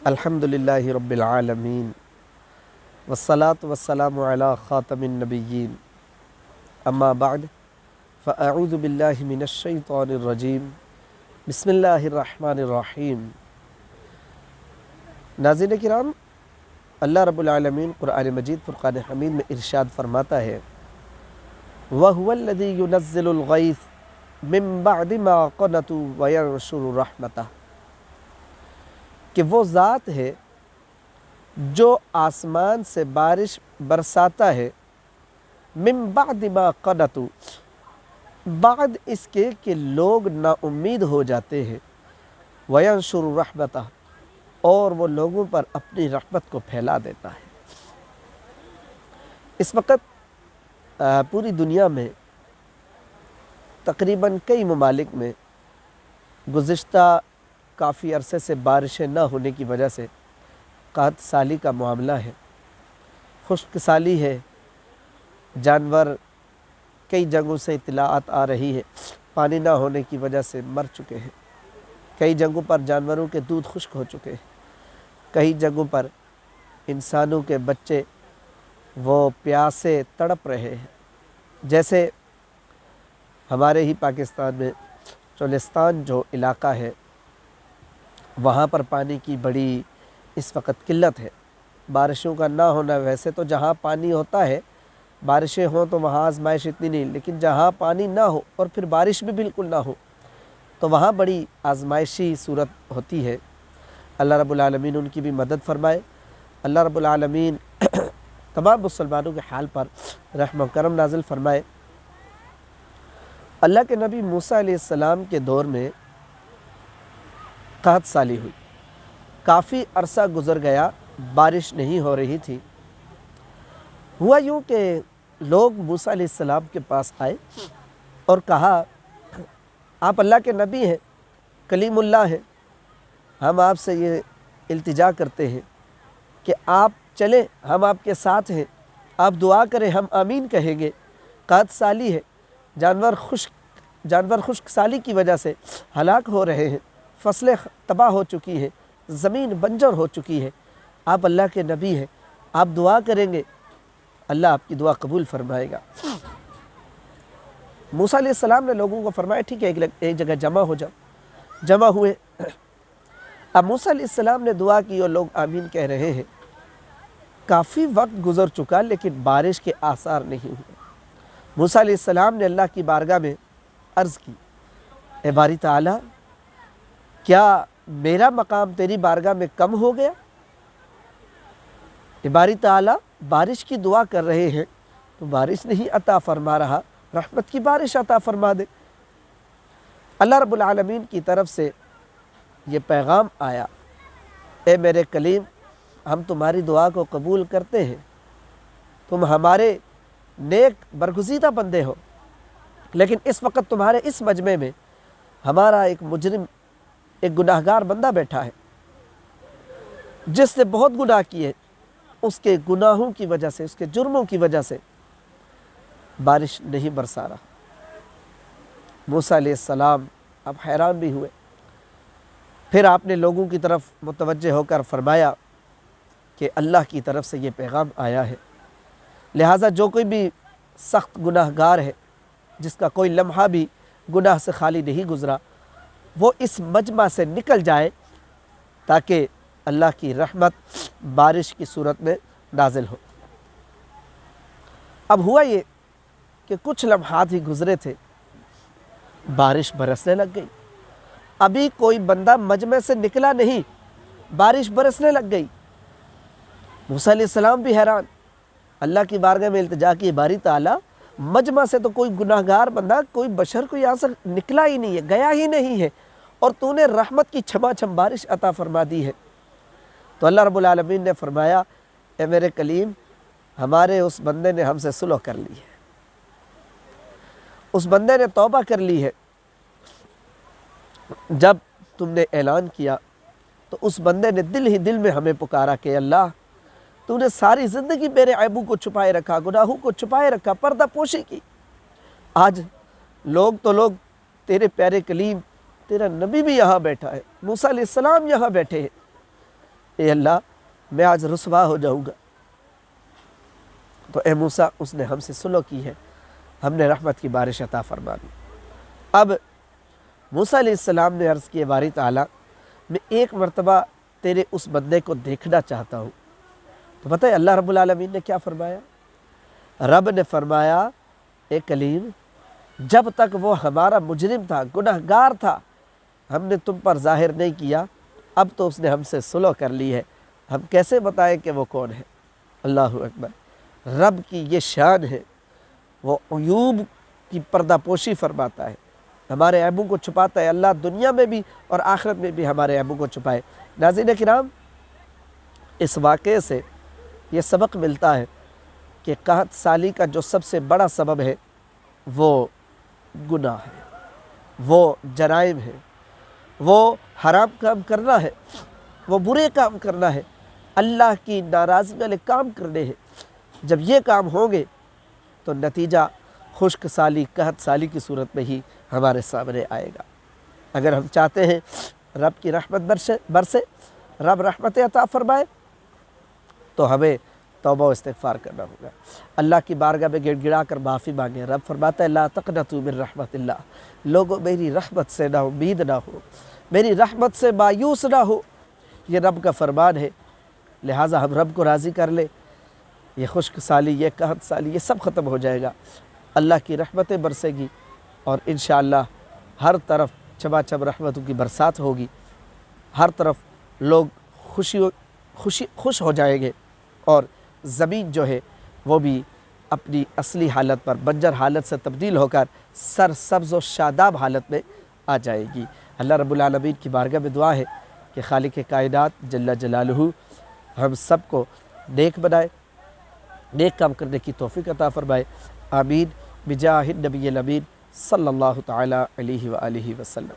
الحمدللہ رب العالمین والصلاة والسلام علی خاتم النبیین اما بعد فاعوذ باللہ من الشیطان الرجیم بسم اللہ الرحمن الرحیم۔ ناظرین کرام، اللہ رب العالمین قرآن مجید فرقان حمید میں ارشاد فرماتا ہے وَهُوَ الَّذِي يُنَزِّلُ الْغَيْثَ مِن بَعْدِ مَا قَنَطُوا وَيَنشُرُ رَحْمَتَهُ، کہ وہ ذات ہے جو آسمان سے بارش برساتا ہے من بعد ما قنطوا، بعد اس کے کہ لوگ نا امید ہو جاتے ہیں، وینشر رحمتہ، اور وہ لوگوں پر اپنی رحمت کو پھیلا دیتا ہے۔ اس وقت پوری دنیا میں تقریباً کئی ممالک میں گزشتہ کافی عرصے سے بارشیں نہ ہونے کی وجہ سے قحط سالی کا معاملہ ہے، خشک سالی ہے، جانور کئی جگہوں سے اطلاعات آ رہی ہے پانی نہ ہونے کی وجہ سے مر چکے ہیں، کئی جگہوں پر جانوروں کے دودھ خشک ہو چکے ہیں، کئی جگہوں پر انسانوں کے بچے وہ پیاسے تڑپ رہے ہیں۔ جیسے ہمارے ہی پاکستان میں چولستان جو علاقہ ہے، وہاں پر پانی کی بڑی اس وقت قلت ہے، بارشوں کا نہ ہونا۔ ویسے تو جہاں پانی ہوتا ہے بارشیں ہوں تو وہاں آزمائش اتنی نہیں، لیکن جہاں پانی نہ ہو اور پھر بارش بھی بالکل نہ ہو تو وہاں بڑی آزمائشی صورت ہوتی ہے۔ اللہ رب العالمین ان کی بھی مدد فرمائے۔ اللہ رب العالمین تمام مسلمانوں کے حال پر رحم و کرم نازل فرمائے۔ اللہ کے نبی موسیٰ علیہ السلام کے دور میں قحط سالی ہوئی، کافی عرصہ گزر گیا، بارش نہیں ہو رہی تھی۔ ہوا یوں کہ لوگ موسیٰ علیہ السلام کے پاس آئے اور کہا آپ اللہ کے نبی ہیں، کلیم اللہ ہیں، ہم آپ سے یہ التجا کرتے ہیں کہ آپ چلیں، ہم آپ کے ساتھ ہیں، آپ دعا کریں، ہم آمین کہیں گے۔ قحط سالی ہے، جانور خشک سالی کی وجہ سے ہلاک ہو رہے ہیں، فصلیں تباہ ہو چکی ہیں، زمین بنجر ہو چکی ہے، آپ اللہ کے نبی ہیں، آپ دعا کریں گے، اللہ آپ کی دعا قبول فرمائے گا۔ موسیٰ علیہ السلام نے لوگوں کو فرمایا ٹھیک ہے ایک جگہ جمع ہو جاؤ۔ جمع ہوئے، اب موسیٰ علیہ السلام نے دعا کی اور لوگ آمین کہہ رہے ہیں۔ کافی وقت گزر چکا لیکن بارش کے آثار نہیں ہوئے۔ موسیٰ علیہ السلام نے اللہ کی بارگاہ میں عرض کی، اے باری تعالیٰ، کیا میرا مقام تیری بارگاہ میں کم ہو گیا؟ اے باری تعالیٰ، بارش کی دعا کر رہے ہیں تو بارش نہیں عطا فرما رہا، رحمت کی بارش عطا فرما دے۔ اللہ رب العالمین کی طرف سے یہ پیغام آیا، اے میرے کلیم، ہم تمہاری دعا کو قبول کرتے ہیں، تم ہمارے نیک برگزیدہ بندے ہو، لیکن اس وقت تمہارے اس مجمع میں ہمارا ایک مجرم، ایک گناہگار بندہ بیٹھا ہے جس نے بہت گناہ کیے، اس کے گناہوں کی وجہ سے، اس کے جرموں کی وجہ سے بارش نہیں برسا رہا۔ موسیٰ علیہ السلام اب حیران بھی ہوئے، پھر آپ نے لوگوں کی طرف متوجہ ہو کر فرمایا کہ اللہ کی طرف سے یہ پیغام آیا ہے، لہٰذا جو کوئی بھی سخت گناہگار ہے، جس کا کوئی لمحہ بھی گناہ سے خالی نہیں گزرا، وہ اس مجمع سے نکل جائے تاکہ اللہ کی رحمت بارش کی صورت میں نازل ہو۔ اب ہوا یہ کہ کچھ لمحات ہی گزرے تھے، بارش برسنے لگ گئی۔ ابھی کوئی بندہ مجمع سے نکلا نہیں، بارش برسنے لگ گئی۔ موسیٰ علیہ السلام بھی حیران، اللہ کی بارگاہ میں التجا کی، باری تعالیٰ، مجمع سے تو کوئی گناہگار بندہ، کوئی بشر کوئی یہاں سے نکلا ہی نہیں ہے، گیا ہی نہیں ہے، اور تو نے رحمت کی چھما چھم بارش عطا فرما دی ہے۔ تو اللہ رب العالمین نے فرمایا، اے میرے کلیم، ہمارے اس بندے نے ہم سے صلح کر لی ہے، اس بندے نے توبہ کر لی ہے۔ جب تم نے اعلان کیا تو اس بندے نے دل ہی دل میں ہمیں پکارا کہ اللہ، تو نے ساری زندگی میرے عیبوں کو چھپائے رکھا، گناہوں کو چھپائے رکھا، پردہ پوشی کی۔ آج لوگ تیرے پیارے کلیم، تیرا نبی بھی یہاں بیٹھا ہے، موسیٰ علیہ السلام یہاں بیٹھے ہیں، اے اللہ میں آج رسوا ہو جاؤں گا۔ تو اے موسیٰ اس نے ہم سے سلو کی ہے، ہم نے رحمت کی بارش عطا فرما دی۔ اب موسیٰ علیہ السلام نے عرض کیا باری تعالیٰ میں ایک مرتبہ تیرے اس بندے کو دیکھنا چاہتا ہوں۔ تو پتہ ہے اللہ رب العالمین نے کیا فرمایا؟ رب نے فرمایا اے کلیم جب تک وہ ہمارا مجرم تھا، گناہگار تھا، ہم نے تم پر ظاہر نہیں کیا، اب تو اس نے ہم سے صلح کر لی ہے، ہم کیسے بتائیں کہ وہ کون ہے؟ اللہ اکبر۔ رب کی یہ شان ہے، وہ عیوب کی پردہ پوشی فرماتا ہے، ہمارے عیبوں کو چھپاتا ہے۔ اللہ دنیا میں بھی اور آخرت میں بھی ہمارے عیبوں کو چھپائے۔ ناظرین کرام، اس واقعے سے یہ سبق ملتا ہے کہ قحط سالی کا جو سب سے بڑا سبب ہے وہ گناہ ہے، وہ جرائم ہے، وہ حرام کام کرنا ہے، وہ برے کام کرنا ہے، اللہ کی ناراضی والے کام کرنے ہیں۔ جب یہ کام ہوں گے تو نتیجہ خشک سالی، قحط سالی کی صورت میں ہی ہمارے سامنے آئے گا۔ اگر ہم چاہتے ہیں رب کی رحمت برسے، رب رحمت عطا فرمائے، تو ہمیں توبہ و استغفار کرنا ہوگا، اللہ کی بارگاہ میں گڑ گڑا کر معافی مانگے۔ رب فرماتا ہے لا تقنطوا من رحمت اللہ، لوگوں میری رحمت سے نا امید نہ ہو، میری رحمت سے مایوس نہ ہو، یہ رب کا فرمان ہے۔ لہٰذا ہم رب کو راضی کر لیں، یہ خشک سالی، یہ قحط سالی، یہ سب ختم ہو جائے گا، اللہ کی رحمتیں برسے گی، اور انشاءاللہ ہر طرف چماچم رحمتوں کی برسات ہوگی، ہر طرف لوگ خوش ہو جائیں گے، اور زمین جو ہے وہ بھی اپنی اصلی حالت پر، بنجر حالت سے تبدیل ہو کر سرسبز و شاداب حالت میں آ جائے گی۔ اللہ رب العالمین کی بارگاہ میں دعا ہے کہ خالق کائنات جل جلالہ ہم سب کو نیک بنائے، نیک کام کرنے کی توفیق عطا فرمائے۔ آمین بجاہ النبی الامین صلی اللہ تعالی علیہ وآلہ وسلم۔